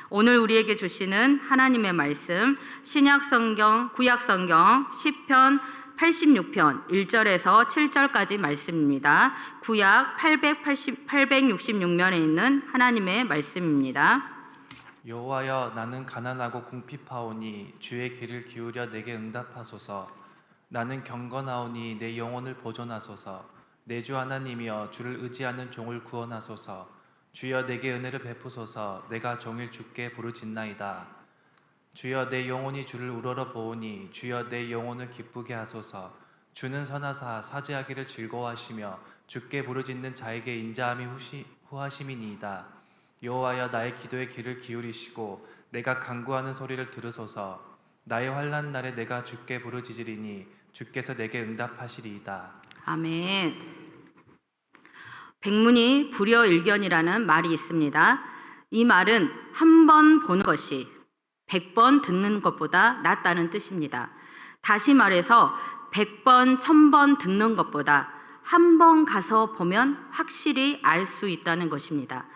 오늘 우리에게 주시는 하나님의 말씀 신약성경, 구약성경 시편 86편 1절에서 7절까지 말씀입니다. 구약 866면에 있는 하나님의 말씀입니다. 여호와여, 나는 가난하고 궁핍하오니 주의 귀를 기울여 내게 응답하소서. 나는 경건하오니 내 영혼을 보존하소서. 내 주 하나님이여, 주를 의지하는 종을 구원하소서. 주여, 내게 은혜를 베푸소서. 내가 종일 주께 부르짖나이다. 주여, 내 영혼이 주를 우러러 보오니 주여, 내 영혼을 기쁘게 하소서. 주는 선하사 사죄하기를 즐거워하시며 주께 부르짖는 자에게 인자함이 후하심이니이다. 여호와여, 나의 기도에 귀를 기울이시고 내가 간구하는 소리를 들으소서. 나의 환난 날에 내가 주께 부르짖으리니 주께서 내게 응답하시리이다. 아멘. 백문이 불여일견이라는 말이 있습니다. 이 말은 한 번 보는 것이 100번 듣는 것보다 낫다는 뜻입니다. 다시 말해서 100번, 1000번 듣는 것보다 한 번 가서 보면 확실히 알 수 있다는 것입니다.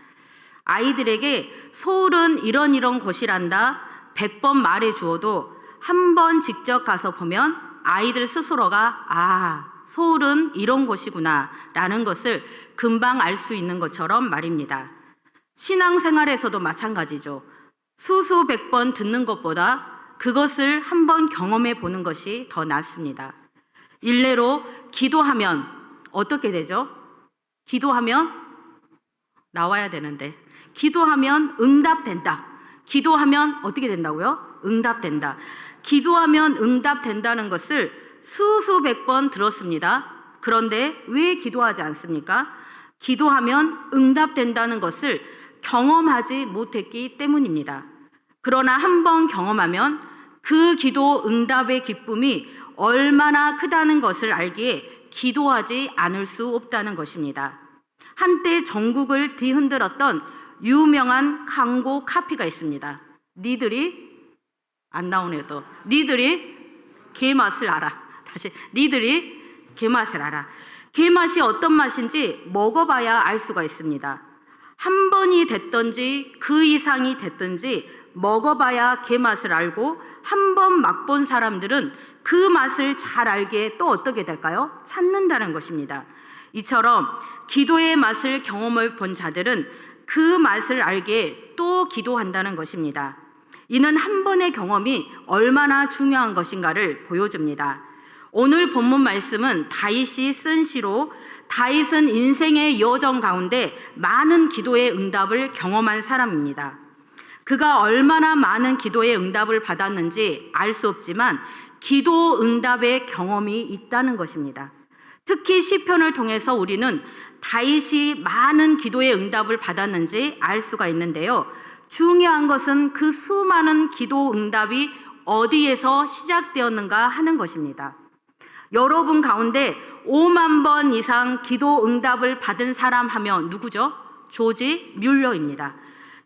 아이들에게 서울은 이런 곳이란다 100번 말해 주어도 한 번 직접 가서 보면 아이들 스스로가 서울은 이런 곳이구나 라는 것을 금방 알 수 있는 것처럼 말입니다. 신앙생활에서도 마찬가지죠. 수백 번 듣는 것보다 그것을 한번 경험해 보는 것이 더 낫습니다. 일례로 기도하면 어떻게 되죠? 기도하면 나와야 되는데 기도하면 응답된다. 기도하면 어떻게 된다고요? 응답된다. 기도하면 응답된다는 것을 수백 번 들었습니다. 그런데 왜 기도하지 않습니까? 기도하면 응답된다는 것을 경험하지 못했기 때문입니다. 그러나 한번 경험하면 그 기도 응답의 기쁨이 얼마나 크다는 것을 알기에 기도하지 않을 수 없다는 것입니다. 한때 전국을 뒤흔들었던 유명한 광고 카피가 있습니다. 니들이 안 나오네요. 또 니들이 게맛을 알아. 다시 니들이 게맛을 알아. 게맛이 어떤 맛인지 먹어봐야 알 수가 있습니다. 한 번이 됐든지 그 이상이 됐든지 먹어봐야 게맛을 알고 한 번 맛본 사람들은 그 맛을 잘 알기에 또 어떻게 될까요? 찾는다는 것입니다. 이처럼 기도의 맛을 경험해 본 자들은 그 맛을 알기에 또 기도한다는 것입니다. 이는 한 번의 경험이 얼마나 중요한 것인가를 보여줍니다. 오늘 본문 말씀은 다윗이 쓴 시로 다윗은 인생의 여정 가운데 많은 기도의 응답을 경험한 사람입니다. 그가 얼마나 많은 기도의 응답을 받았는지 알 수 없지만 기도 응답의 경험이 있다는 것입니다. 특히 시편을 통해서 우리는 다윗이 많은 기도의 응답을 받았는지 알 수가 있는데요. 중요한 것은 그 수많은 기도 응답이 어디에서 시작되었는가 하는 것입니다. 여러분 가운데 5만 번 이상 기도 응답을 받은 사람 하면 누구죠? 조지 뮬러입니다.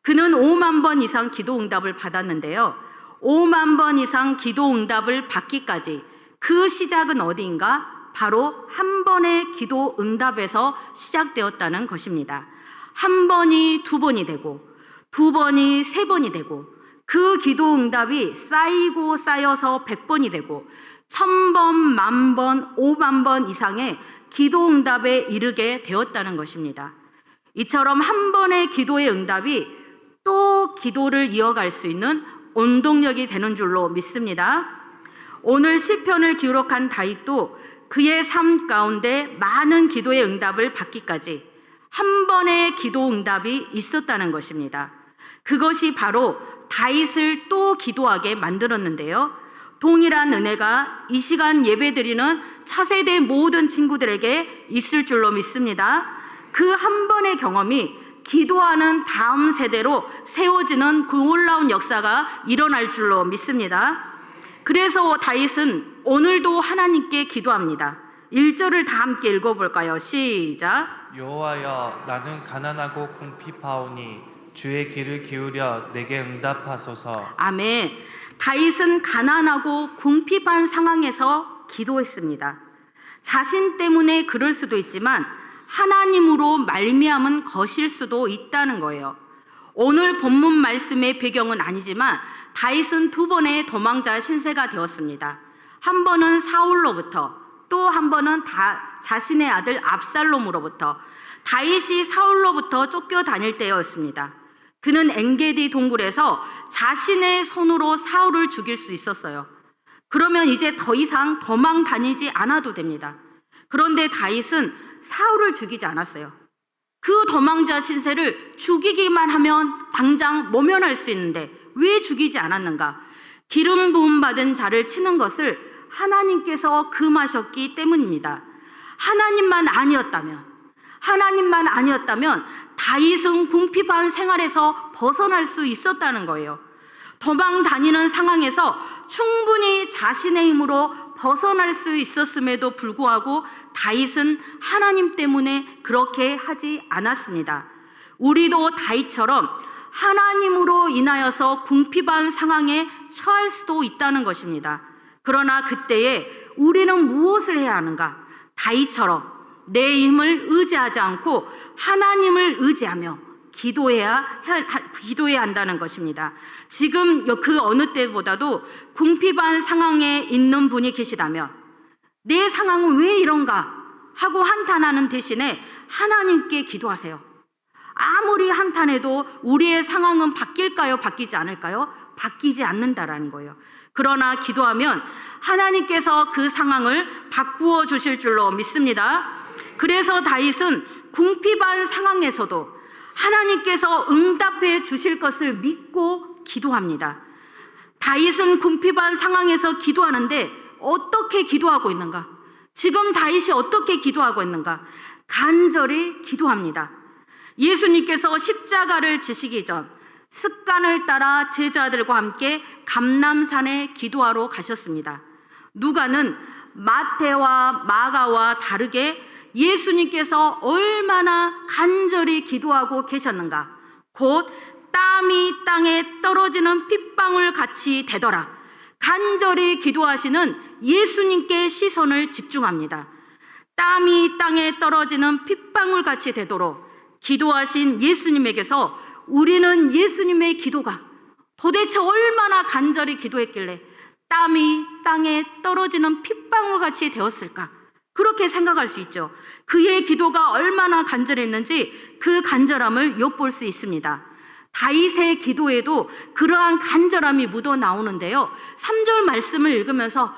그는 5만 번 이상 기도 응답을 받았는데요. 5만 번 이상 기도 응답을 받기까지 그 시작은 어디인가? 바로 한 번의 기도 응답에서 시작되었다는 것입니다. 한 번이 두 번이 되고 두 번이 세 번이 되고 그 기도 응답이 쌓이고 쌓여서 100번이 되고 1000번, 10,000번, 50,000번 이상의 기도 응답에 이르게 되었다는 것입니다. 이처럼 한 번의 기도의 응답이 또 기도를 이어갈 수 있는 원동력이 되는 줄로 믿습니다. 오늘 시편을 기록한 다윗도 그의 삶 가운데 많은 기도의 응답을 받기까지 한 번의 기도 응답이 있었다는 것입니다. 그것이 바로 다윗을 또 기도하게 만들었는데요. 동일한 은혜가 이 시간 예배드리는 차세대 모든 친구들에게 있을 줄로 믿습니다. 그 한 번의 경험이 기도하는 다음 세대로 세워지는 그 놀라운 역사가 일어날 줄로 믿습니다. 그래서 다윗은 오늘도 하나님께 기도합니다. 1절을 다 함께 읽어볼까요? 시작. 여호와여, 나는 가난하고 궁핍하오니 주의 귀를 기울여 내게 응답하소서. 아멘. 다윗은 가난하고 궁핍한 상황에서 기도했습니다. 자신 때문에 그럴 수도 있지만 하나님으로 말미암은 것일 수도 있다는 거예요. 오늘 본문 말씀의 배경은 아니지만 다윗은 두 번의 도망자 신세가 되었습니다. 한 번은 사울로부터, 또 한 번은 자신의 아들 압살롬으로부터. 다윗이 사울로부터 쫓겨다닐 때였습니다. 그는 엔게디 동굴에서 자신의 손으로 사울을 죽일 수 있었어요. 그러면 이제 더 이상 도망 다니지 않아도 됩니다. 그런데 다윗은 사울을 죽이지 않았어요. 그 도망자 신세를 죽이기만 하면 당장 모면할 수 있는데 왜 죽이지 않았는가? 기름 부음 받은 자를 치는 것을 하나님께서 금하셨기 때문입니다. 하나님만 아니었다면 다윗은 궁핍한 생활에서 벗어날 수 있었다는 거예요. 도망 다니는 상황에서 충분히 자신의 힘으로 벗어날 수 있었음에도 불구하고 다윗은 하나님 때문에 그렇게 하지 않았습니다. 우리도 다윗처럼 하나님으로 인하여서 궁핍한 상황에 처할 수도 있다는 것입니다. 그러나 그때에 우리는 무엇을 해야 하는가? 다윗처럼 내 힘을 의지하지 않고 하나님을 의지하며 기도해야 한다는 것입니다. 지금 그 어느 때보다도 궁핍한 상황에 있는 분이 계시다면 내 상황은 왜 이런가 하고 한탄하는 대신에 하나님께 기도하세요. 아무리 한탄해도 우리의 상황은 바뀔까요? 바뀌지 않을까요? 바뀌지 않는다라는 거예요. 그러나 기도하면 하나님께서 그 상황을 바꾸어 주실 줄로 믿습니다. 그래서 다윗은 궁핍한 상황에서도 하나님께서 응답해 주실 것을 믿고 기도합니다. 다윗은 궁핍한 상황에서 기도하는데 어떻게 기도하고 있는가? 지금 다윗이 어떻게 기도하고 있는가? 간절히 기도합니다. 예수님께서 십자가를 지시기 전 습관을 따라 제자들과 함께 감람산에 기도하러 가셨습니다. 누가는 마태와 마가와 다르게 예수님께서 얼마나 간절히 기도하고 계셨는가? 곧 땀이 땅에 떨어지는 핏방울 같이 되더라. 간절히 기도하시는 예수님께 시선을 집중합니다. 땀이 땅에 떨어지는 핏방울 같이 되도록 기도하신 예수님에게서 우리는 예수님의 기도가 도대체 얼마나 간절히 기도했길래 땀이 땅에 떨어지는 핏방울 같이 되었을까? 그렇게 생각할 수 있죠. 그의 기도가 얼마나 간절했는지 그 간절함을 엿볼 수 있습니다. 다윗의 기도에도 그러한 간절함이 묻어 나오는데요. 3절 말씀을 읽으면서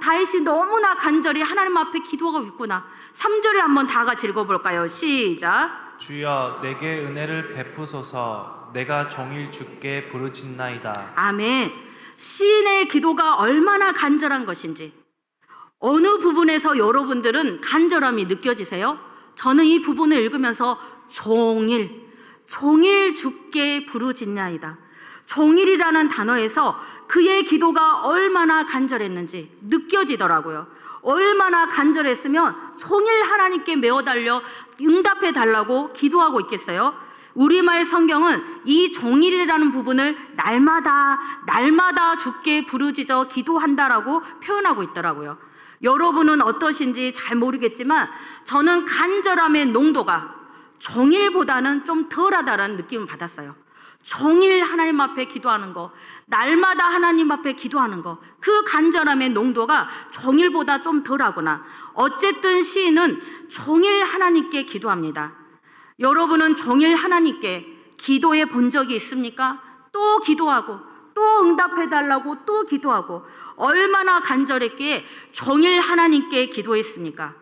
다윗이 너무나 간절히 하나님 앞에 기도하고 있구나. 3절을 한번 다 같이 읽어볼까요? 시작. 주여 내게 은혜를 베푸소서. 내가 종일 주께 부르짖나이다. 아멘. 시인의 기도가 얼마나 간절한 것인지, 어느 부분에서 여러분들은 간절함이 느껴지세요? 저는 이 부분을 읽으면서 종일 주께 부르짖나이다. 종일이라는 단어에서 그의 기도가 얼마나 간절했는지 느껴지더라고요. 얼마나 간절했으면 종일 하나님께 메어달려 응답해 달라고 기도하고 있겠어요? 우리말 성경은 이 종일이라는 부분을 날마다 주께 부르짖어 기도한다라고 표현하고 있더라고요. 여러분은 어떠신지 잘 모르겠지만 저는 간절함의 농도가 종일보다는 좀 덜하다라는 느낌을 받았어요. 종일 하나님 앞에 기도하는 거, 날마다 하나님 앞에 기도하는 거, 그 간절함의 농도가 종일보다 좀 덜하구나. 어쨌든 시인은 종일 하나님께 기도합니다. 여러분은 종일 하나님께 기도해 본 적이 있습니까? 또 기도하고 또 응답해 달라고 또 기도하고 얼마나 간절했기에 종일 하나님께 기도했습니까?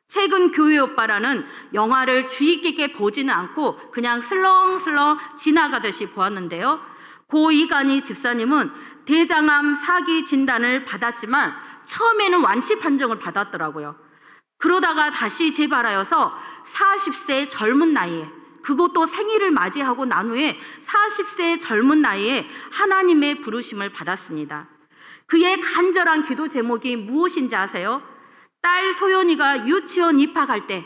최근 교회 오빠라는 영화를 주의 깊게 보지는 않고 그냥 슬렁슬렁 지나가듯이 보았는데요. 고 이간희 집사님은 대장암 4기 진단을 받았지만 처음에는 완치 판정을 받았더라고요. 그러다가 다시 재발하여서 40세 젊은 나이에, 그것도 생일을 맞이하고 난 후에 40세 젊은 나이에 하나님의 부르심을 받았습니다. 그의 간절한 기도 제목이 무엇인지 아세요? 딸 소연이가 유치원 입학할 때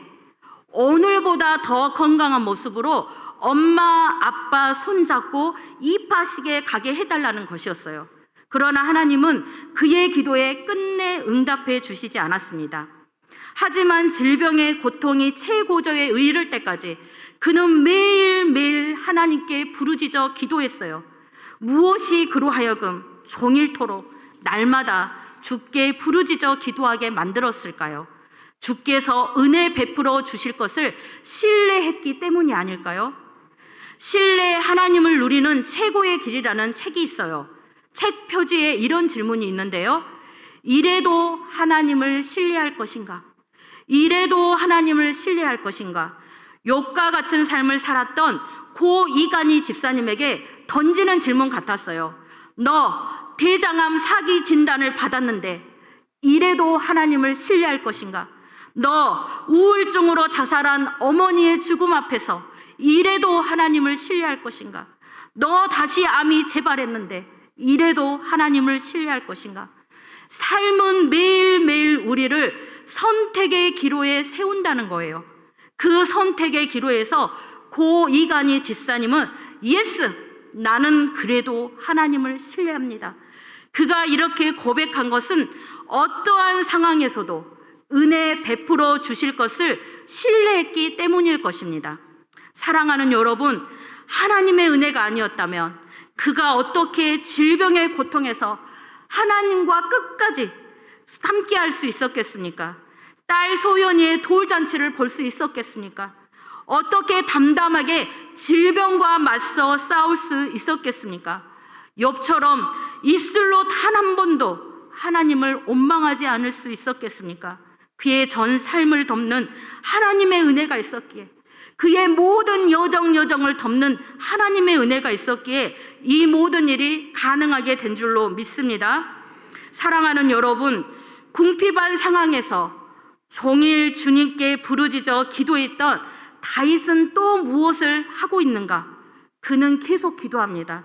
오늘보다 더 건강한 모습으로 엄마, 아빠 손잡고 입학식에 가게 해달라는 것이었어요. 그러나 하나님은 그의 기도에 끝내 응답해 주시지 않았습니다. 하지만 질병의 고통이 최고조에 이를 때까지 그는 매일매일 하나님께 부르짖어 기도했어요. 무엇이 그로 하여금 종일토록 날마다 주께 부르짖어 기도하게 만들었을까요? 주께서 은혜 베풀어 주실 것을 신뢰했기 때문이 아닐까요? 신뢰 하나님을 누리는 최고의 길이라는 책이 있어요. 책 표지에 이런 질문이 있는데요. 이래도 하나님을 신뢰할 것인가? 이래도 하나님을 신뢰할 것인가? 욥과 같은 삶을 살았던 고 이간희 집사님에게 던지는 질문 같았어요. 너 대장암 사기 진단을 받았는데 이래도 하나님을 신뢰할 것인가? 너 우울증으로 자살한 어머니의 죽음 앞에서 이래도 하나님을 신뢰할 것인가? 너 다시 암이 재발했는데 이래도 하나님을 신뢰할 것인가? 삶은 매일매일 우리를 선택의 기로에 세운다는 거예요. 그 선택의 기로에서 고 이간희 집사님은 예스! 나는 그래도 하나님을 신뢰합니다. 그가 이렇게 고백한 것은 어떠한 상황에서도 은혜 베풀어 주실 것을 신뢰했기 때문일 것입니다. 사랑하는 여러분, 하나님의 은혜가 아니었다면 그가 어떻게 질병의 고통에서 하나님과 끝까지 함께할 수 있었겠습니까? 딸 소연이의 돌잔치를 볼 수 있었겠습니까? 어떻게 담담하게 질병과 맞서 싸울 수 있었겠습니까? 욥처럼 입술로 단 한 번도 하나님을 원망하지 않을 수 있었겠습니까? 그의 전 삶을 덮는 하나님의 은혜가 있었기에, 그의 모든 여정을 덮는 하나님의 은혜가 있었기에 이 모든 일이 가능하게 된 줄로 믿습니다. 사랑하는 여러분, 궁핍한 상황에서 종일 주님께 부르짖어 기도했던 다윗은 또 무엇을 하고 있는가? 그는 계속 기도합니다.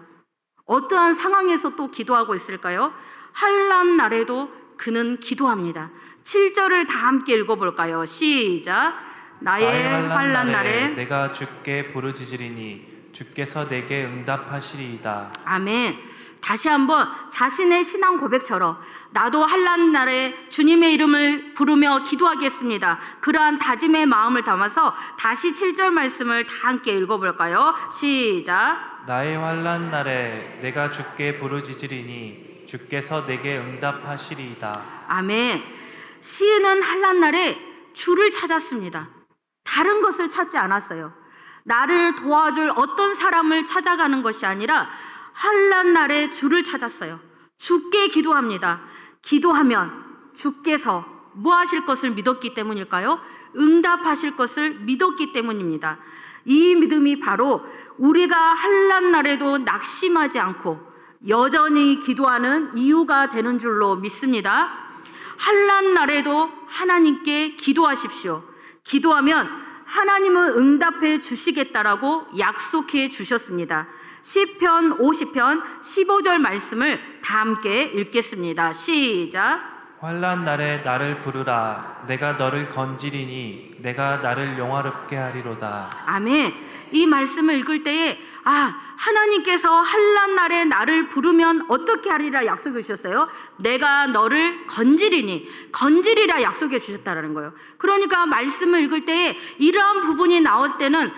어떠한 상황에서 또 기도하고 있을까요? 환난 날에도 그는 기도합니다. 7절을 다 함께 읽어볼까요? 시작. 나의 환난 날에 내가 주께 부르짖으리니 주께서 내게 응답하시리이다. 아멘. 다시 한번 자신의 신앙 고백처럼 나도 환난 날에 주님의 이름을 부르며 기도하겠습니다. 그러한 다짐의 마음을 담아서 다시 7절 말씀을 다 함께 읽어볼까요? 시작. 나의 환난 날에 내가 주께 부르짖으리니 주께서 내게 응답하시리이다. 아멘. 시인은 환난 날에 주를 찾았습니다. 다른 것을 찾지 않았어요. 나를 도와줄 어떤 사람을 찾아가는 것이 아니라 환난 날에 주를 찾았어요. 주께 기도합니다. 기도하면 주께서 뭐 하실 것을 믿었기 때문일까요? 응답하실 것을 믿었기 때문입니다. 이 믿음이 바로 우리가 환난 날에도 낙심하지 않고 여전히 기도하는 이유가 되는 줄로 믿습니다. 환난 날에도 하나님께 기도하십시오. 기도하면 하나님은 응답해 주시겠다라고 약속해 주셨습니다. 시편 50편 15절 말씀을 다 함께 읽겠습니다. 시작. 환난 날에 나를 부르라. 내가 너를 건지리니 내가 나를 영화롭게 하리로다. 아멘. 이 말씀을 읽을 때에 하나님께서 환난 날에 나를 부르면 어떻게 하리라 약속해 주셨어요? 내가 너를 건지리라 약속해 주셨다라는 거예요. 그러니까 말씀을 읽을 때에 이러한 부분이 나올 때는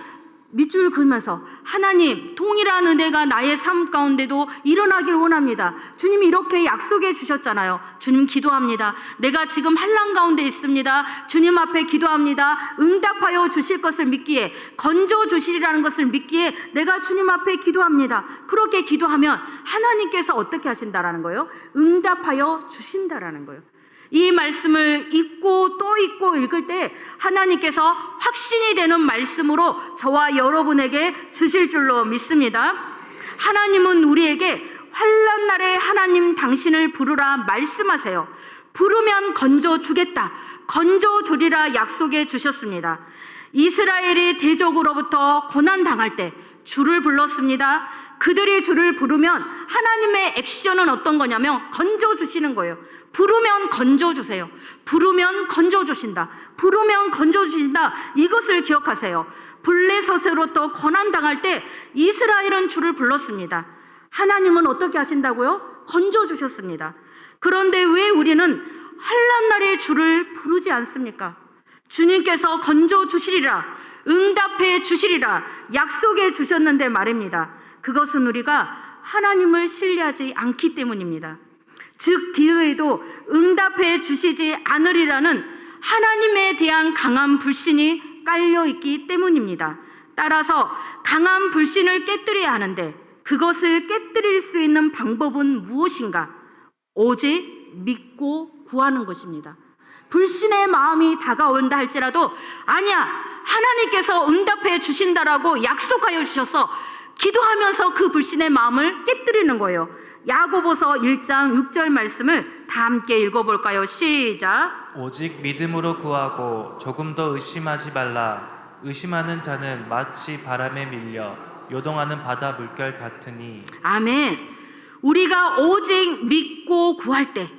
밑줄 그으면서 하나님, 동일한 은혜가 나의 삶 가운데도 일어나길 원합니다. 주님이 이렇게 약속해 주셨잖아요. 주님 기도합니다. 내가 지금 환난 가운데 있습니다. 주님 앞에 기도합니다. 응답하여 주실 것을 믿기에, 건져 주시리라는 것을 믿기에 내가 주님 앞에 기도합니다. 그렇게 기도하면 하나님께서 어떻게 하신다라는 거예요? 응답하여 주신다라는 거예요. 이 말씀을 읽고 또 읽고 읽을 때 하나님께서 확신이 되는 말씀으로 저와 여러분에게 주실 줄로 믿습니다. 하나님은 우리에게 환난 날에 하나님 당신을 부르라 말씀하세요. 부르면 건져주겠다, 건져주리라 약속해 주셨습니다. 이스라엘이 대적으로부터 고난당할 때 주를 불렀습니다. 그들이 주를 부르면 하나님의 액션은 어떤 거냐면 건져주시는 거예요. 부르면 건져주세요. 부르면 건져주신다. 부르면 건져주신다. 이것을 기억하세요. 블레셋으로부터 고난당할 때 이스라엘은 주를 불렀습니다. 하나님은 어떻게 하신다고요? 건져주셨습니다. 그런데 왜 우리는 환난 날에 주를 부르지 않습니까? 주님께서 건져 주시리라, 응답해 주시리라 약속해 주셨는데 말입니다. 그것은 우리가 하나님을 신뢰하지 않기 때문입니다. 즉 기도에도 응답해 주시지 않으리라는 하나님에 대한 강한 불신이 깔려 있기 때문입니다. 따라서 강한 불신을 깨뜨려야 하는데 그것을 깨뜨릴 수 있는 방법은 무엇인가? 오직 믿고 구하는 것입니다. 불신의 마음이 다가온다 할지라도 아니야, 하나님께서 응답해 주신다라고 약속하여 주셔서 기도하면서 그 불신의 마음을 깨뜨리는 거예요. 야고보서 1장 6절 말씀을 다 함께 읽어볼까요? 시작. 오직 믿음으로 구하고 조금 더 의심하지 말라. 의심하는 자는 마치 바람에 밀려 요동하는 바다 물결 같으니. 아멘. 우리가 오직 믿고 구할 때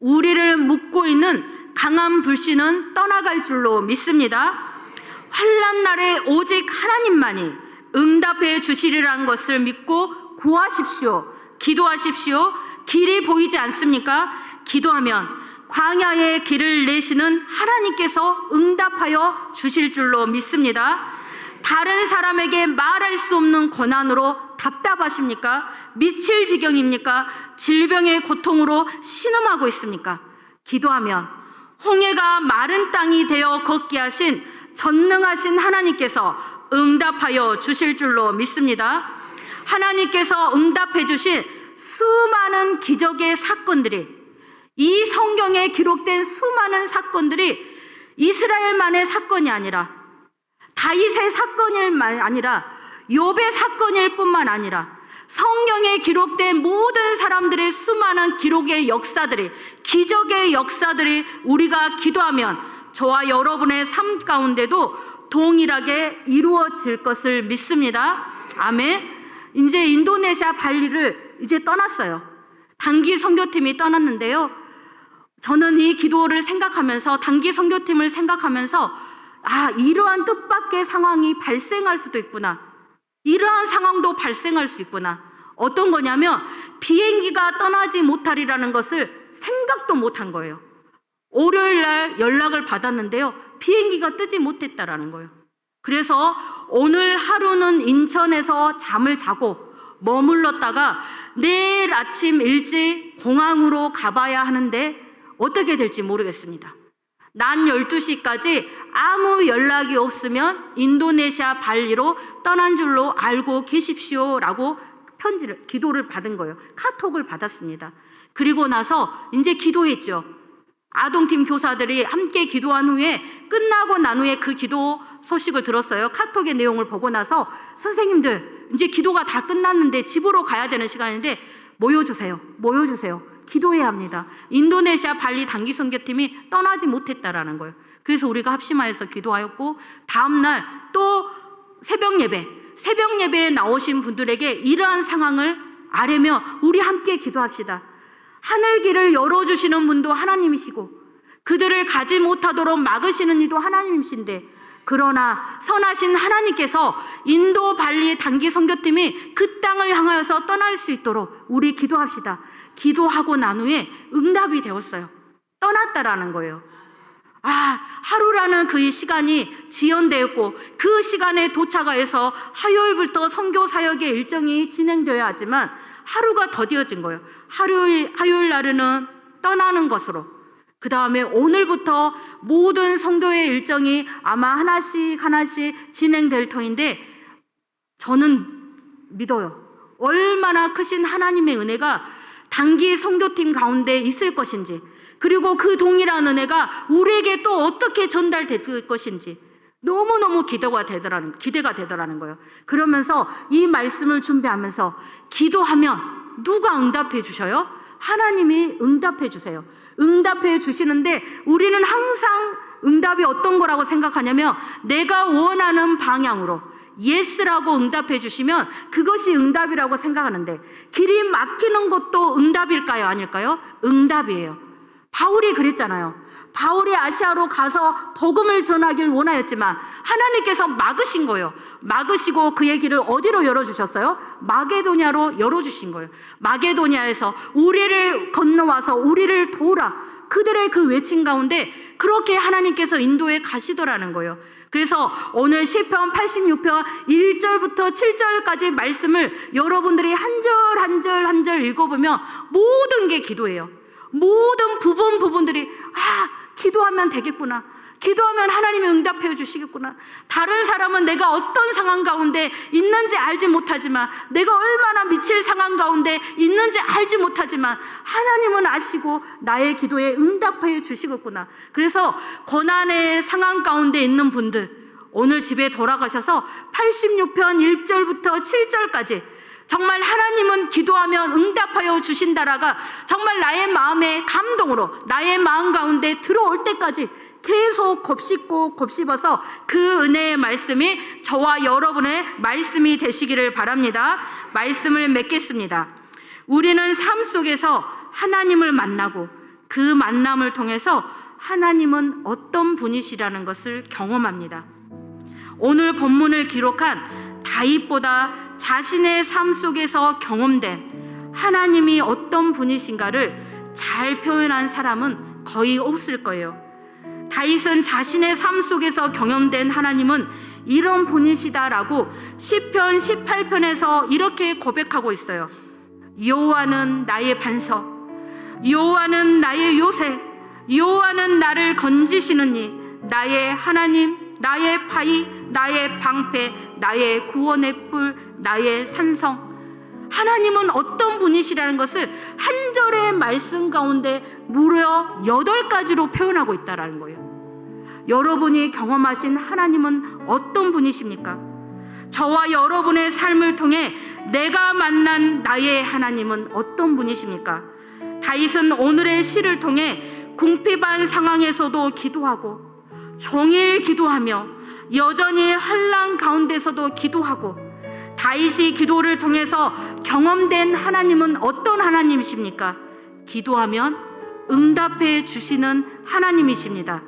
우리를 묶고 있는 강한 불신은 떠나갈 줄로 믿습니다. 환난 날에 오직 하나님만이 응답해 주시리라는 것을 믿고 구하십시오. 기도하십시오. 길이 보이지 않습니까? 기도하면 광야의 길을 내시는 하나님께서 응답하여 주실 줄로 믿습니다. 다른 사람에게 말할 수 없는 고난으로 답답하십니까? 미칠 지경입니까? 질병의 고통으로 신음하고 있습니까? 기도하면 홍해가 마른 땅이 되어 걷게 하신 전능하신 하나님께서 응답하여 주실 줄로 믿습니다. 하나님께서 응답해 주신 수많은 기적의 사건들이, 이 성경에 기록된 수많은 사건들이 이스라엘만의 사건이 아니라 다윗의 사건일 아니라 욥의 사건일 뿐만 아니라 성경에 기록된 모든 사람들의 수많은 기록의 역사들이, 기적의 역사들이 우리가 기도하면 저와 여러분의 삶 가운데도 동일하게 이루어질 것을 믿습니다. 아멘. 이제 인도네시아 발리를 이제 떠났어요. 단기 선교팀이 떠났는데요. 저는 이 기도를 생각하면서, 단기 선교팀을 생각하면서 이러한 뜻밖의 상황이 발생할 수도 있구나. 이러한 상황도 발생할 수 있구나. 어떤 거냐면 비행기가 떠나지 못하리라는 것을 생각도 못한 거예요. 월요일 날 연락을 받았는데요. 비행기가 뜨지 못했다라는 거예요. 그래서 오늘 하루는 인천에서 잠을 자고 머물렀다가 내일 아침 일찍 공항으로 가봐야 하는데 어떻게 될지 모르겠습니다. 낮 12시까지 아무 연락이 없으면 인도네시아 발리로 떠난 줄로 알고 계십시오라고 기도를 받은 거예요. 카톡을 받았습니다. 그리고 나서 이제 기도했죠. 아동팀 교사들이 함께 기도한 후에, 끝나고 난 후에 그 기도 소식을 들었어요. 카톡의 내용을 보고 나서 선생님들 이제 기도가 다 끝났는데 집으로 가야 되는 시간인데 모여주세요. 기도해야 합니다. 인도네시아 발리 단기 선교팀이 떠나지 못했다라는 거예요. 그래서 우리가 합심하여서 기도하였고, 다음날 또 새벽 예배에 나오신 분들에게 이러한 상황을 아뢰며 우리 함께 기도합시다. 하늘 길을 열어주시는 분도 하나님이시고 그들을 가지 못하도록 막으시는 이도 하나님이신데, 그러나 선하신 하나님께서 인도 발리 단기 선교팀이 그 땅을 향하여서 떠날 수 있도록 우리 기도합시다. 기도하고 난 후에 응답이 되었어요. 떠났다라는 거예요. 하루라는 그 시간이 지연되었고 그 시간에 도착하여서 화요일부터 선교 사역의 일정이 진행되어야 하지만 하루가 더디어진 거예요. 화요일 날은 떠나는 것으로, 그 다음에 오늘부터 모든 선교의 일정이 아마 하나씩 진행될 터인데, 저는 믿어요. 얼마나 크신 하나님의 은혜가 단기 선교팀 가운데 있을 것인지, 그리고 그 동일한 은혜가 우리에게 또 어떻게 전달될 것인지 너무너무 기대가 되더라는 거예요. 그러면서 이 말씀을 준비하면서 기도하면 누가 응답해 주셔요? 하나님이 응답해 주세요. 응답해 주시는데 우리는 항상 응답이 어떤 거라고 생각하냐면 내가 원하는 방향으로 예스라고 응답해 주시면 그것이 응답이라고 생각하는데, 길이 막히는 것도 응답일까요? 아닐까요? 응답이에요. 바울이 그랬잖아요. 바울이 아시아로 가서 복음을 전하길 원하였지만 하나님께서 막으신 거예요. 막으시고 그의 길을 어디로 열어주셨어요? 마게도냐로 열어주신 거예요. 마게도냐에서 우리를 건너와서 우리를 도우라. 그들의 그 외침 가운데 그렇게 하나님께서 인도해 가시더라는 거예요. 그래서 오늘 시편 86편 1절부터 7절까지 말씀을 여러분들이 한 절 한 절 한 절 읽어보면 모든 게 기도예요. 모든 부분들이 기도하면 되겠구나. 기도하면 하나님이 응답해 주시겠구나. 다른 사람은 내가 어떤 상황 가운데 있는지 알지 못하지만, 내가 얼마나 미칠 상황 가운데 있는지 알지 못하지만 하나님은 아시고 나의 기도에 응답해 주시겠구나. 그래서 고난의 상황 가운데 있는 분들, 오늘 집에 돌아가셔서 86편 1절부터 7절까지 정말 하나님은 기도하면 응답하여 주신다라가 정말 나의 마음의 감동으로 나의 마음 가운데 들어올 때까지 계속 곱씹어서 그 은혜의 말씀이 저와 여러분의 말씀이 되시기를 바랍니다. 말씀을 맺겠습니다. 우리는 삶 속에서 하나님을 만나고 그 만남을 통해서 하나님은 어떤 분이시라는 것을 경험합니다. 오늘 본문을 기록한 다윗보다 자신의 삶 속에서 경험된 하나님이 어떤 분이신가를 잘 표현한 사람은 거의 없을 거예요. 다윗은 자신의 삶 속에서 경험된 하나님은 이런 분이시다라고 시편 18편에서 이렇게 고백하고 있어요. 여호와는 나의 반석, 여호와는 나의 요새, 여호와는 나를 건지시느니 나의 하나님, 나의 바위, 나의 방패, 나의 구원의 뿔, 나의 산성. 하나님은 어떤 분이시라는 것을 한 절의 말씀 가운데 무려 8가지로 표현하고 있다는 거예요. 여러분이 경험하신 하나님은 어떤 분이십니까? 저와 여러분의 삶을 통해 내가 만난 나의 하나님은 어떤 분이십니까? 다윗은 오늘의 시를 통해 궁핍한 상황에서도 기도하고 종일 기도하며 여전히 환난 가운데서도 기도하고 다윗이 기도를 통해서 경험된 하나님은 어떤 하나님이십니까? 기도하면 응답해 주시는 하나님이십니다.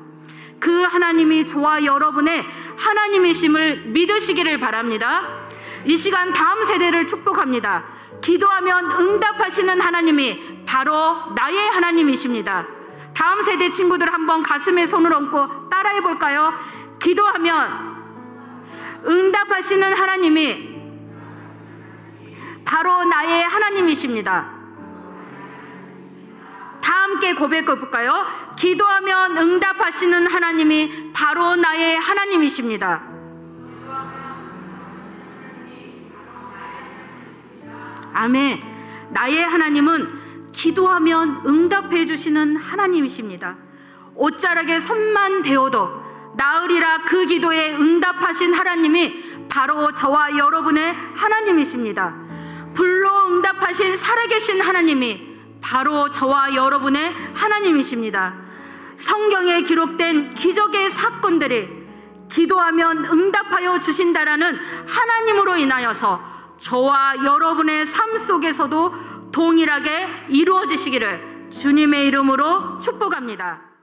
그 하나님이 저와 여러분의 하나님이심을 믿으시기를 바랍니다. 이 시간 다음 세대를 축복합니다. 기도하면 응답하시는 하나님이 바로 나의 하나님이십니다. 다음 세대 친구들 한번 가슴에 손을 얹고 따라해 볼까요? 기도하면 응답하시는 하나님이 바로 나의 하나님이십니다. 다 함께 고백해 볼까요? 기도하면 응답하시는 하나님이 바로 나의 하나님이십니다. 아멘. 나의 하나님은 기도하면 응답해 주시는 하나님이십니다. 옷자락에 손만 대어도 나으리라 그 기도에 응답하신 하나님이 바로 저와 여러분의 하나님이십니다. 불로 응답하신 살아계신 하나님이 바로 저와 여러분의 하나님이십니다. 성경에 기록된 기적의 사건들이 기도하면 응답하여 주신다라는 하나님으로 인하여서 저와 여러분의 삶 속에서도 동일하게 이루어지시기를 주님의 이름으로 축복합니다.